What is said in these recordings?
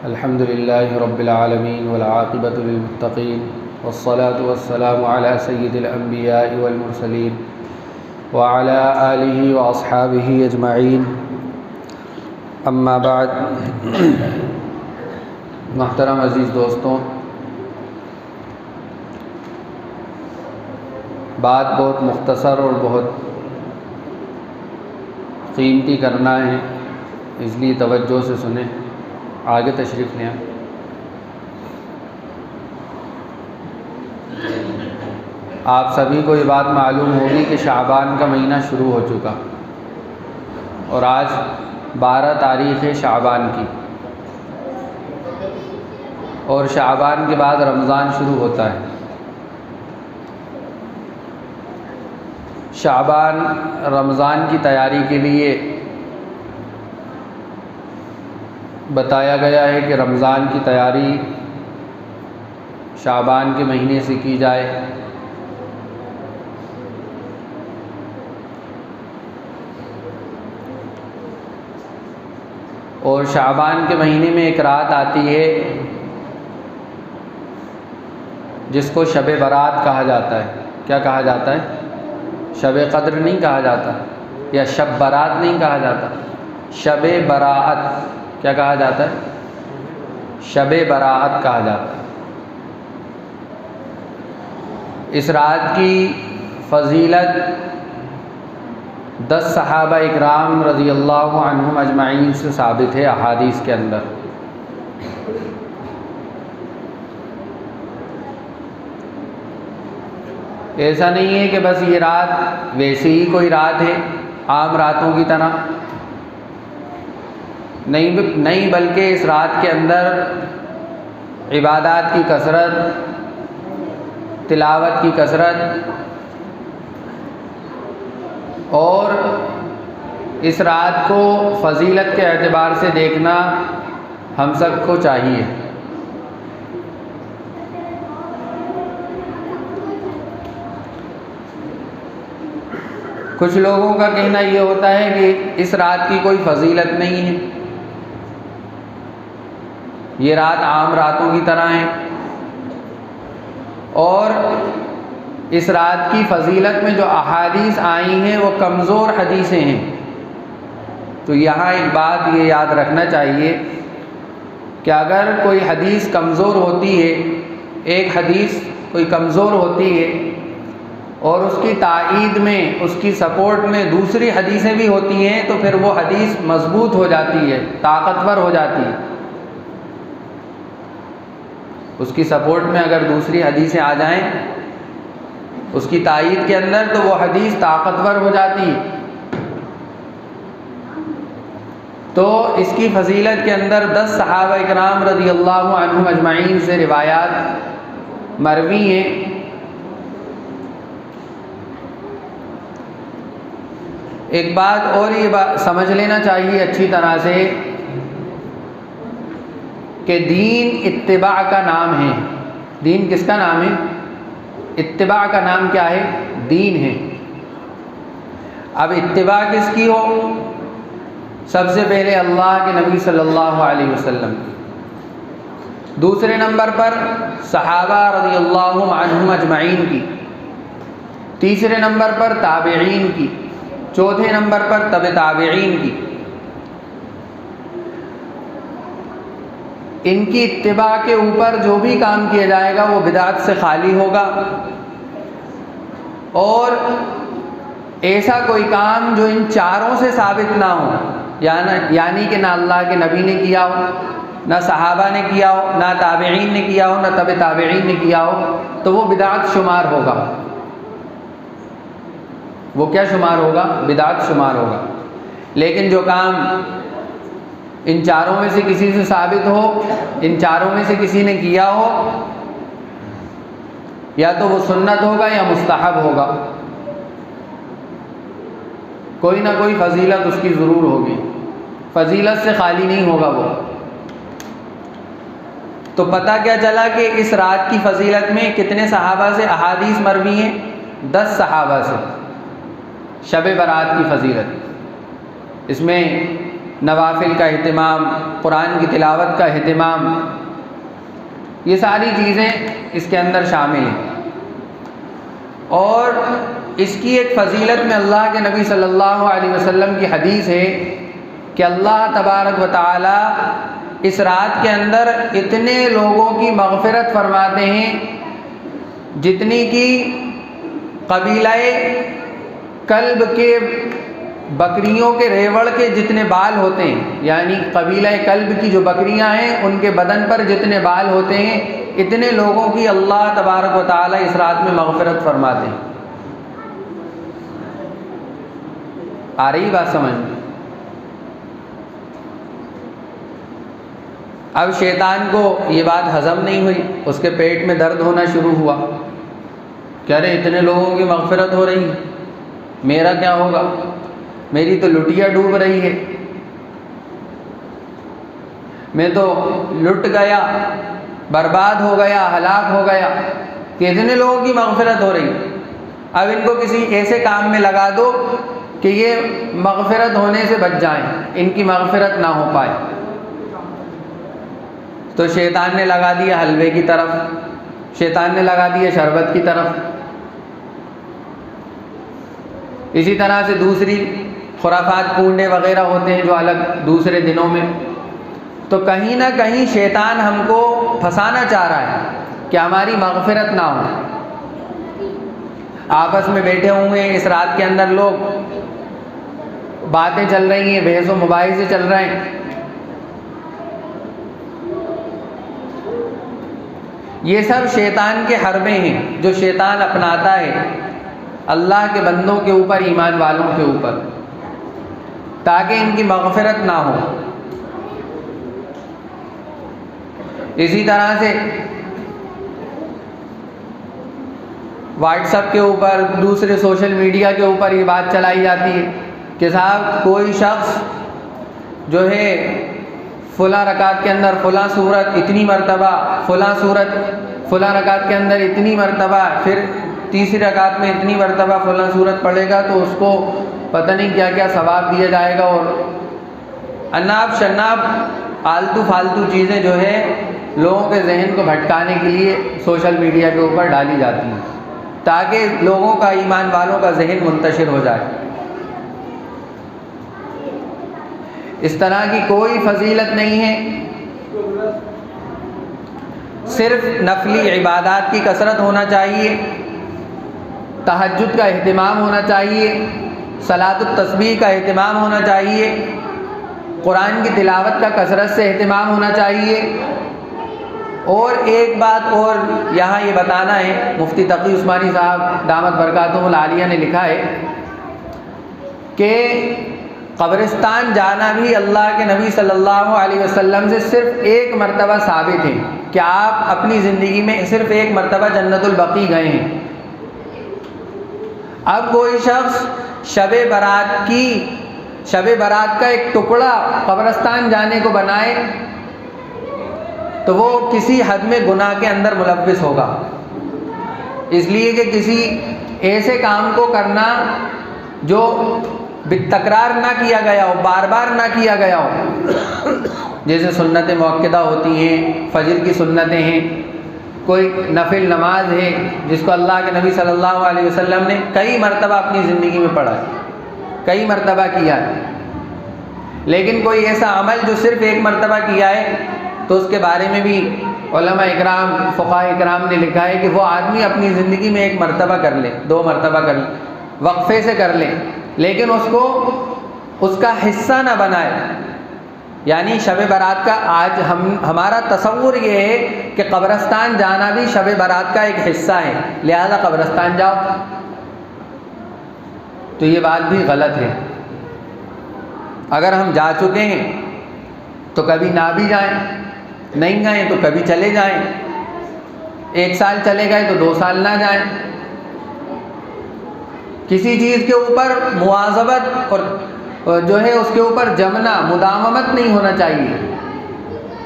अल्हम्दुलिल्लाहि रब्बिल आलमीन वल आक़िबतु लिल मुत्तक़ीन वस्सलातु वस्सलामु अला सय्यिदिल अंबियाइ वल मुरसलीन व अला आलिहि व अस्हाबिहि अजमईन, अम्मा बाद। मोहतरम अज़ीज़ दोस्तों, बात बहुत मुख्तसर और बहुत कीमती करना है, इसलिए तवज्जो से सुने। आगे तशरीफ़ लें। आप सभी को ये बात मालूम होगी कि शाबान का महीना शुरू हो चुका और आज 12 तारीख़ है शाबान की, और शाबान के बाद रमज़ान शुरू होता है। शाबान रमज़ान की तैयारी के लिए बताया गया है कि रमज़ान की तैयारी शाबान के महीने से की जाए। और शाबान के महीने में एक रात आती है जिसको शब बारात कहा जाता है। क्या कहा जाता है? शब क़द्र नहीं कहा जाता, या शब बारात नहीं कहा जाता, शब बराअत। क्या कहा जाता है? शब बराअत कहा जाता है। इस रात की फ़जीलत 10 सहाबा इकराम रज़ियल्लाहु अन्हुम अजमईन से साबित है अहादीस के अंदर। ऐसा नहीं है कि बस ये रात वैसे ही कोई रात है आम रातों की तरह, नहीं बल्कि इस रात के अंदर इबादत की कसरत, तिलावत की कसरत, और इस रात को फ़जीलत के एतबार से देखना हम सबको चाहिए। कुछ लोगों का कहना ये होता है कि इस रात की कोई फ़जीलत नहीं है, ये रात आम रातों की तरह है, और इस रात की फ़जीलत में जो अहादीस आई हैं वो कमज़ोर हदीसें हैं। तो यहाँ एक बात ये याद रखना चाहिए कि अगर कोई हदीस कमज़ोर होती है, एक हदीस कोई कमज़ोर होती है और उसकी ताईद में, उसकी सपोर्ट में दूसरी हदीसें भी होती हैं, तो फिर वो हदीस मज़बूत हो जाती है, ताकतवर हो जाती है। उसकी सपोर्ट में अगर दूसरी हदीसें आ जाएं उसकी ताईद के अंदर, तो वो हदीस ताकतवर हो जाती है। तो इसकी फ़जीलत के अंदर 10 सहाबा इकराम रज़ियल्लाहु अन्हुम अजमईन से रिवायात मरवी हैं। एक बात और ये बात समझ लेना चाहिए अच्छी तरह से कि दीन इत्तिबा का नाम है। दीन किसका नाम है? इत्तिबा का नाम क्या है? दीन है। अब इत्तिबा किसकी हो? सबसे पहले अल्लाह के नबी सल्लल्लाहु अलैहि वसल्लम की, दूसरे नंबर पर सहाबा रज़ियल्लाहु अन्हुम अजमईन की, तीसरे नंबर पर ताबिईन की, चौथे नंबर पर तबे ताबिईन की। इनकी इत्तिबा के ऊपर जो भी काम किया जाएगा वो बिदात से खाली होगा, और ऐसा कोई काम जो इन चारों से साबित ना हो, यानी कि ना अल्लाह के नबी ने किया हो, ना सहाबा ने किया हो, ना ताबिईन ने किया हो, ना तबे ताबिईन ने किया हो, तो वो बिदात शुमार होगा। वो क्या शुमार होगा? बिदात शुमार होगा। लेकिन जो काम इन चारों में से किसी से साबित हो, इन चारों में से किसी ने किया हो, या तो वो सुन्नत होगा या मुस्तहब होगा, कोई ना कोई फ़जीलत उसकी ज़रूर होगी, फ़जीलत से खाली नहीं होगा वो। तो पता क्या चला कि इस रात की फ़जीलत में कितने सहाबा से अहादीस मरवी हैं? 10 सहाबा से शब बारात की फ़जीलत। इसमें नवाफिल का अहतमाम, कुरान की तिलावत का अहतमाम, ये सारी चीज़ें इसके अंदर शामिल हैं। और इसकी एक फ़जीलत में अल्लाह के नबी सल्लल्लाहु अलैहि वसल्लम की हदीस है कि अल्लाह तबारक व तआला इस रात के अंदर इतने लोगों की मग़फ़िरत फरमाते हैं जितनी कि कबीलाए कल्ब के बकरियों के रेवड़ के जितने बाल होते हैं, यानी कबीलाए कल्ब की जो बकरियां हैं उनके बदन पर जितने बाल होते हैं, इतने लोगों की अल्लाह तबारक व तआला इस रात में मग़फ़िरत फरमाते हैं। आ रही बात समझ में? अब शैतान को ये बात हज़म नहीं हुई, उसके पेट में दर्द होना शुरू हुआ। कह रहे इतने लोगों की मग़फ़िरत हो रही है, मेरा क्या होगा? मेरी तो लुटिया डूब रही है, मैं तो लुट गया, बर्बाद हो गया, हलाक हो गया कि इतने लोगों की मग़फ़िरत हो रही। अब इनको किसी ऐसे काम में लगा दो कि ये मग़फ़िरत होने से बच जाएं, इनकी मग़फ़िरत ना हो पाए। तो शैतान ने लगा दिया हलवे की तरफ, शैतान ने लगा दिया शरबत की तरफ। इसी तरह से दूसरी खुराफात कूंडे वग़ैरह होते हैं जो अलग दूसरे दिनों में। तो कहीं ना कहीं शैतान हमको फंसाना चाह रहा है कि हमारी मग़फ़िरत ना हो। आपस में बैठे हुए हैं इस रात के अंदर, लोग बातें चल रही हैं, बहस व मुबाहिसे चल रहे हैं। ये सब शैतान के हरबे हैं जो शैतान अपनाता है अल्लाह के बंदों के ऊपर, ईमान वालों के ऊपर, ताकि इनकी मग़फ़िरत ना हो। इसी तरह से व्हाट्सएप के ऊपर, दूसरे सोशल मीडिया के ऊपर ये बात चलाई जाती है कि साहब कोई शख्स जो है फ़ुला रकात के अंदर फ़ुला सूरत इतनी मरतबा, फ़ुला सूरत फ़ुला रकात के अंदर इतनी मरतबा, फिर तीसरी रकात में इतनी मरतबा फ़ुला सूरत पढ़ेगा तो उसको पता नहीं क्या क्या सवाब दिया जाएगा। और अनाब शनाब आलतू फालतू चीज़ें जो है लोगों के जहन को भटकाने के लिए सोशल मीडिया के ऊपर डाली जाती हैं ताकि लोगों का, ईमान वालों का जहन मुंतशिर हो जाए। इस तरह की कोई फजीलत नहीं है। सिर्फ नफली इबादात की कसरत होना चाहिए, तहज्जुद का अहतमाम होना चाहिए, सलातुत तस्बीह का अहतमाम होना चाहिए, कुरान की तिलावत का कसरत से अहतमाम होना चाहिए। और एक बात और यहाँ ये बताना है, मुफ्ती तक़ी उस्मानी साहब दामत बरकातुहुल आलिया ने लिखा है कि कब्रिस्तान जाना भी अल्लाह के नबी सल्लल्लाहु अलैहि वसल्लम से सिर्फ एक मरतबा साबित है कि आप अपनी ज़िंदगी में सिर्फ एक मरतबा जन्नतुल बकी गए हैं। अब कोई शख्स शब बारात का एक टुकड़ा कब्रिस्तान जाने को बनाए तो वो किसी हद में गुनाह के अंदर मुलव्विस होगा, इसलिए कि किसी ऐसे काम को करना जो बितकरार ना किया गया हो, बार बार ना किया गया हो। जैसे सुन्नतें मुअक्कदा होती हैं, फजर की सुन्नतें हैं, कोई नफिल नमाज है जिसको अल्लाह के नबी सल्लल्लाहु अलैहि वसल्लम ने कई मरतबा अपनी ज़िंदगी में पढ़ा है, कई मरतबा किया है। लेकिन कोई ऐसा अमल जो सिर्फ़ एक मरतबा किया है तो उसके बारे में भी उलमा इकराम, फ़ुक़हा इकराम ने लिखा है कि वो आदमी अपनी ज़िंदगी में एक मरतबा कर ले, दो मरतबा कर ले, वक्फ़े से कर ले, लेकिन उसको उसका हिस्सा ना बनाए। यानी शब बारात का आज हमारा तसव्वुर ये है कि कब्रिस्तान जाना भी शब बारात का एक हिस्सा है, लिहाजा कब्रिस्तान जाओ, तो ये बात भी गलत है। अगर हम जा चुके हैं तो कभी ना भी जाएं, नहीं गए तो कभी चले जाएं, एक साल चले गए तो 2 साल ना जाएं। किसी चीज़ के ऊपर मुआज़बत और जो है उसके ऊपर जमना, मुदावमत नहीं होना चाहिए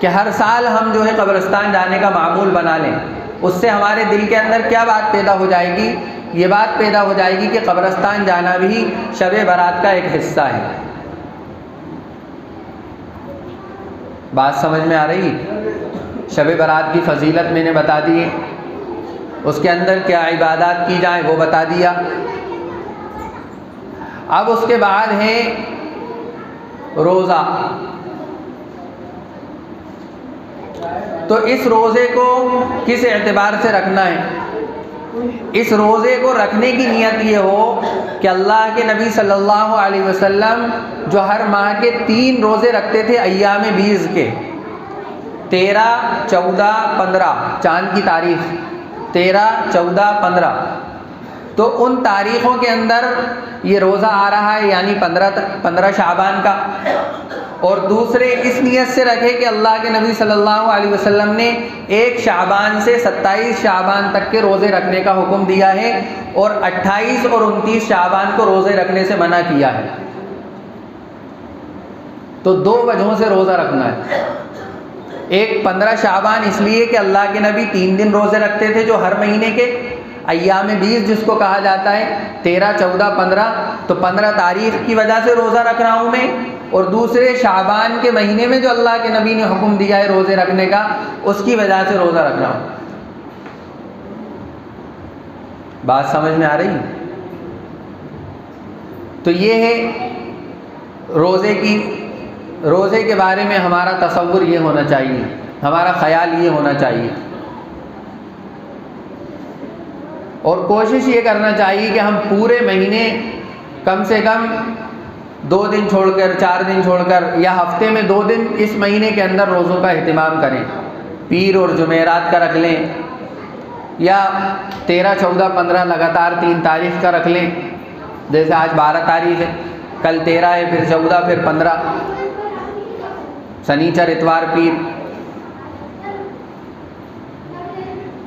कि हर साल हम जो है कब्रिस्तान जाने का मामूल बना लें। उससे हमारे दिल के अंदर क्या बात पैदा हो जाएगी? ये बात पैदा हो जाएगी कि कब्रिस्तान जाना भी शब बारात का एक हिस्सा है। बात समझ में आ रही? शब बारात की फ़जीलत मैंने बता दी है, उसके अंदर क्या इबादत की जाए वो बता दिया। अब उसके बाद है रोज़ा। तो इस रोज़े को किस एतबार से रखना है? इस रोज़े को रखने की नियत ये हो कि अल्लाह के नबी सल्लल्लाहु अलैहि वसल्लम जो हर माह के 3 रोज़े रखते थे अय्याम बीज़ के, 13, 14, 15, चाँद की तारीख 13, 14, 15, तो उन तारीख़ों के अंदर ये रोज़ा आ रहा है, यानी 15 शाबान का। और दूसरे इस नियत से रखे कि अल्लाह के नबी सल्लल्लाहु अलैहि वसल्लम ने 1 शाबान से 27 शाबान तक के रोज़े रखने का हुक्म दिया है और 28 और 29 शाबान को रोज़े रखने से मना किया है। तो 2 वजहों से रोज़ा रखना है। एक 15 शाबान इसलिए कि अल्लाह के नबी 3 दिन रोज़े रखते थे जो हर महीने के अय्याम बीज़ जिसको कहा जाता है, 13, 14, 15, तो 15 तारीख़ की वजह से रोज़ा रख रहा हूँ मैं, और दूसरे शाबान के महीने में जो अल्लाह के नबी ने हुक्म दिया है रोज़े रखने का, उसकी वजह से रोज़ा रख रहा हूँ। बात समझ में आ रही? तो ये है रोज़े के बारे में हमारा तसव्वुर ये होना चाहिए, हमारा ख़याल ये होना चाहिए, और कोशिश ये करना चाहिए कि हम पूरे महीने कम से कम 2 दिन छोड़कर, 4 दिन छोड़कर, या हफ्ते में 2 दिन इस महीने के अंदर रोज़ों का अहतमाम करें। पीर और जुमेरात का रख लें, या 13, 14, 15 लगातार 3 तारीख़ का रख लें। जैसे आज 12 तारीख़ है, कल 13 है, फिर 14, फिर 15, शनिचर, इतवार, पीर।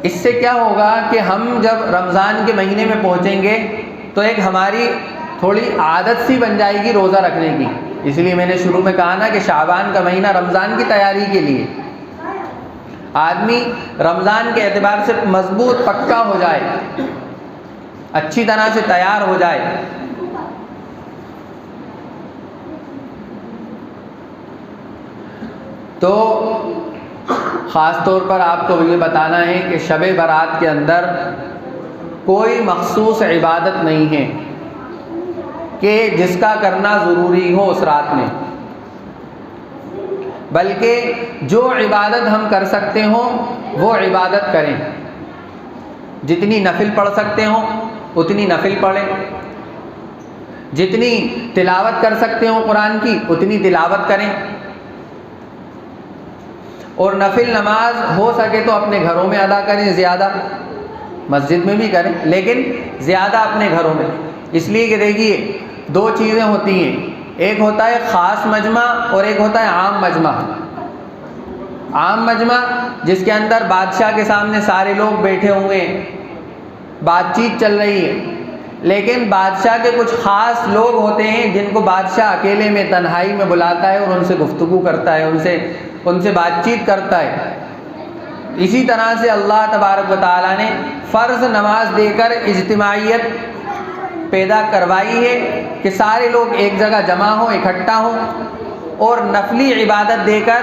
इससे क्या होगा कि हम जब रमज़ान के महीने में पहुँचेंगे तो एक हमारी थोड़ी आदत सी बन जाएगी रोज़ा रखने की। इसलिए मैंने शुरू में कहा ना कि शाबान का महीना रमज़ान की तैयारी के लिए, आदमी रमज़ान के एतबार से मजबूत पक्का हो जाए, अच्छी तरह से तैयार हो जाए। तो ख़ास तौर पर आपको ये बताना है कि शब बारात के अंदर कोई मखसूस इबादत नहीं है कि जिसका करना ज़रूरी हो उस रात में, बल्कि जो इबादत हम कर सकते हों वो इबादत करें। जितनी नफिल पढ़ सकते हों उतनी नफिल पढ़ें, जितनी तिलावत कर सकते हों कुरान की उतनी तिलावत करें, और नफिल नमाज हो सके तो अपने घरों में अदा करें, ज़्यादा मस्जिद में भी करें लेकिन ज़्यादा अपने घरों में। इसलिए कि देखिए 2 चीज़ें होती हैं, एक होता है ख़ास मजमा और एक होता है आम मजमा। आम मजमा जिसके अंदर बादशाह के सामने सारे लोग बैठे हुए हैं, बातचीत चल रही है, लेकिन बादशाह के कुछ ख़ास लोग होते हैं जिनको बादशाह अकेले में तन्हाई में बुलाता है और उनसे गुफ्तगू करता है, उनसे बातचीत करता है। इसी तरह से अल्लाह तबारक व तआला ने फ़र्ज़ नमाज देकर इज्तिमाइयत पैदा करवाई है कि सारे लोग एक जगह जमा हों, इकट्ठा हों, और नफली इबादत देकर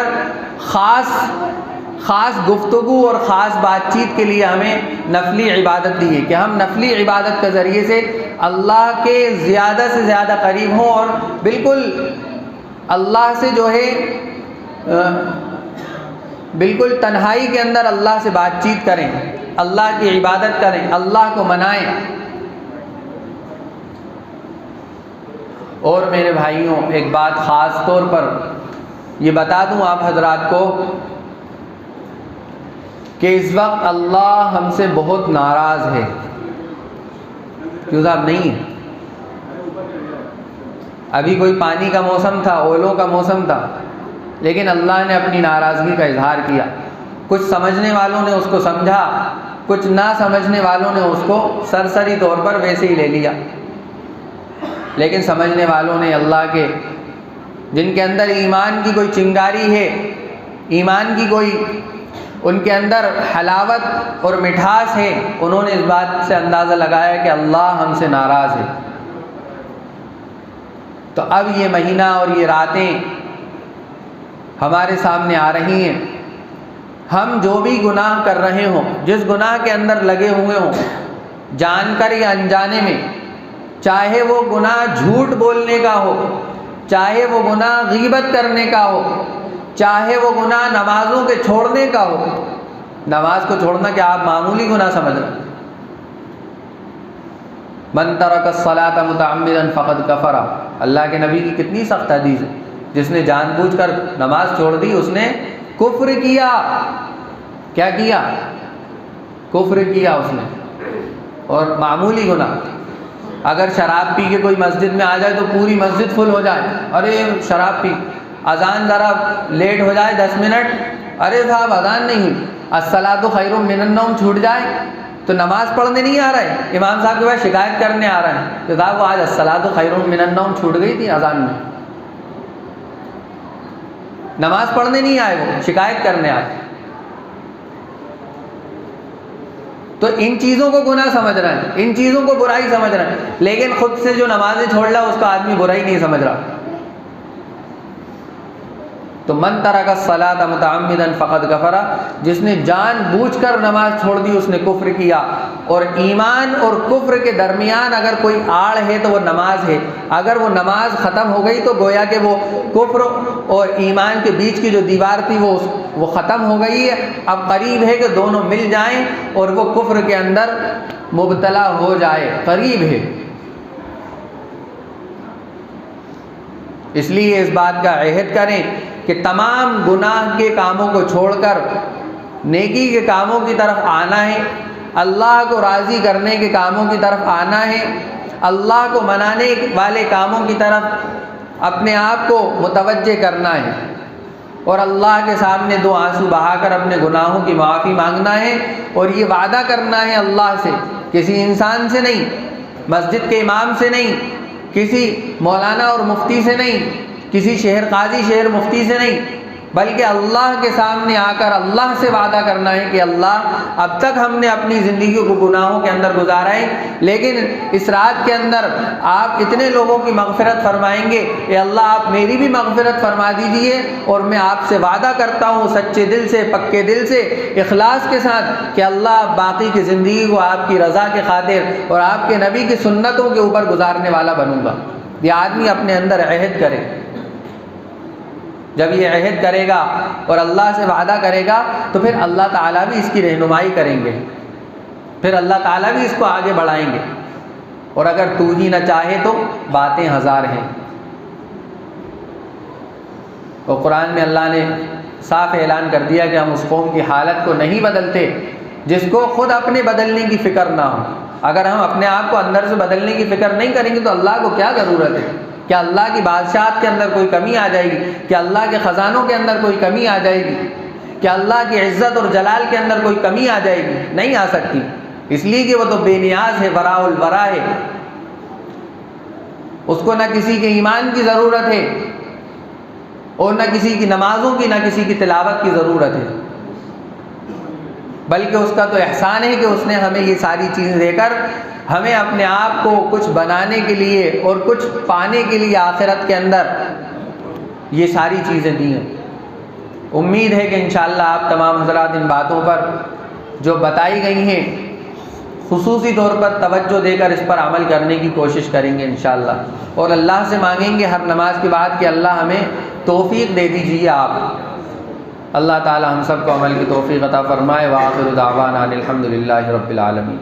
ख़ास गुफ्तगू और ख़ास बातचीत के लिए हमें नफली इबादत दी है कि हम नफली इबादत के ज़रिए से अल्लाह के ज़्यादा से ज़्यादा करीब हों और बिल्कुल अल्लाह से जो है बिल्कुल तन्हाई के अंदर अल्लाह से बातचीत करें, अल्लाह की इबादत करें, अल्लाह को मनाएं। और मेरे भाइयों, एक बात ख़ास तौर पर ये बता दूं आप हजरात को कि इस वक्त अल्लाह हमसे बहुत नाराज़ है। क्यों साहब? नहीं है। अभी कोई पानी का मौसम था, ओलों का मौसम था, लेकिन अल्लाह ने अपनी नाराज़गी का इजहार किया। कुछ समझने वालों ने उसको समझा, कुछ ना समझने वालों ने उसको सरसरी तौर पर वैसे ही ले लिया। लेकिन समझने वालों ने अल्लाह के, जिनके अंदर ईमान की कोई चिंगारी है, ईमान की कोई उनके अंदर हलावत और मिठास है, उन्होंने इस बात से अंदाज़ा लगाया कि अल्लाह हमसे नाराज़ है। तो अब ये महीना और ये रातें हमारे सामने आ रही हैं। हम जो भी गुनाह कर रहे हों, जिस गुनाह के अंदर लगे हुए हों, जानकर या अनजाने में, चाहे वो गुनाह झूठ बोलने का हो, चाहे वो गुनाह गीबत करने का हो, चाहे वो गुनाह नमाज़ों के छोड़ने का हो। नमाज को छोड़ना क्या आप मामूली गुनाह समझ रहे हैं? मन तरक अस्सलात मुतअम्मिदन फ़क़द कफ़रा, अल्लाह के नबी की कितनी सख्त हदीस है। जिसने जानबूझकर नमाज छोड़ दी उसने कुफ्र किया। क्या किया? कुफ्र किया उसने। और मामूली गुनाह, अगर शराब पी के कोई मस्जिद में आ जाए तो पूरी मस्जिद फुल हो जाए, अरे शराब पी, अजान ज़रा लेट हो जाए 10 मिनट, अरे साहब अजान नहीं हुई, अस्सलातु खैरुम मिनन नौम छूट जाए तो नमाज़ पढ़ने नहीं आ रहा है, इमाम साहब के पास शिकायत करने आ रहा है कि साहब वो आज अस्सलातु खैरुम मिनन नौम छूट गई थी अजान में, नमाज़ पढ़ने नहीं आए, वो शिकायत करने आए। तो इन चीज़ों को गुनाह समझ रहे हैं, इन चीज़ों को बुराई समझ रहे हैं, लेकिन खुद से जो नमाज़ें छोड़ रहा उसका आदमी बुराई नहीं समझ रहा। तो मन तरक अस्सलात मुतअम्मिदन फ़क़द कफ़रा, जिसने जानबूझकर नमाज छोड़ दी उसने कुफ्र किया। और ईमान और कुफ्र के दरमियान अगर कोई आड़ है तो वो नमाज है। अगर वो नमाज ख़त्म हो गई तो गोया कि वो कुफ्र और ईमान के बीच की जो दीवार थी वो ख़त्म हो गई है। अब करीब है कि दोनों मिल जाएं और वो कुफ्र के अंदर मुब्तला हो जाए, करीब है। इसलिए इस बात का अहद करें कि तमाम गुनाह के कामों को छोड़कर नेकी के कामों की तरफ आना है, अल्लाह को राज़ी करने के कामों की तरफ आना है, अल्लाह को मनाने वाले कामों की तरफ अपने आप को मुतवज्जे करना है और अल्लाह के सामने दो आंसू बहाकर अपने गुनाहों की माफ़ी मांगना है। और ये वादा करना है अल्लाह से, किसी इंसान से नहीं, मस्जिद के इमाम से नहीं, किसी मौलाना और मुफ्ती से नहीं, किसी शहर काजी शहर मुफ्ती से नहीं, बल्कि अल्लाह के सामने आकर अल्लाह से वादा करना है कि अल्लाह अब तक हमने अपनी ज़िंदगी को गुनाहों के अंदर गुजारा है, लेकिन इस रात के अंदर आप इतने लोगों की मग़फ़िरत फरमाएंगे, ये अल्लाह आप मेरी भी मग़फ़िरत फरमा दीजिए। और मैं आपसे वादा करता हूँ सच्चे दिल से, पक्के दिल से, इखलास के साथ कि अल्लाह बाकी की ज़िंदगी को आपकी रज़ा के खातिर और आपके नबी की सुन्नतों के ऊपर गुजारने वाला बनूँगा। ये आदमी अपने अंदर अहद करे। जब ये अहद करेगा और अल्लाह से वादा करेगा तो फिर अल्लाह ताला भी इसकी रहनुमाई करेंगे, फिर अल्लाह ताला भी इसको आगे बढ़ाएंगे। और अगर तू ही न चाहे तो बातें हज़ार हैं। और कुरान में अल्लाह ने साफ ऐलान कर दिया कि हम उस कौम की हालत को नहीं बदलते जिसको ख़ुद अपने बदलने की फ़िक्र ना हो। अगर हम अपने आप को अंदर से बदलने की फ़िक्र नहीं करेंगे तो अल्लाह को क्या ज़रूरत है? क्या अल्लाह की बादशाहत के अंदर कोई कमी आ जाएगी? क्या अल्लाह के ख़जानों के अंदर कोई कमी आ जाएगी? क्या अल्लाह की इज़्ज़त और जलाल के अंदर कोई कमी आ जाएगी? नहीं आ सकती, इसलिए कि वो तो बेनियाज है, वराउल वरा है। उसको न किसी के ईमान की ज़रूरत है और न किसी की नमाज़ों की, न किसी की तिलावत की ज़रूरत है, बल्कि उसका तो एहसान है कि उसने हमें ये सारी चीज़ें देकर हमें अपने आप को कुछ बनाने के लिए और कुछ पाने के लिए आखिरत के अंदर ये सारी चीज़ें दी हैं। उम्मीद है कि इंशाअल्लाह आप तमाम हज़रात इन बातों पर जो बताई गई हैं खुसूसी तौर पर तवज्जो देकर इस पर अमल करने की कोशिश करेंगे इंशाअल्लाह। और अल्लाह से मांगेंगे हर नमाज के बाद कि अल्लाह हमें तौफ़ीक़ दे दीजिए आप। अल्लाह ताला हम सब को अमल की तौफ़ीक़ अता फ़रमाए। व आखिरु दावाना अनिल हम्दुलिल्लाहि रब्बिल आलमीन।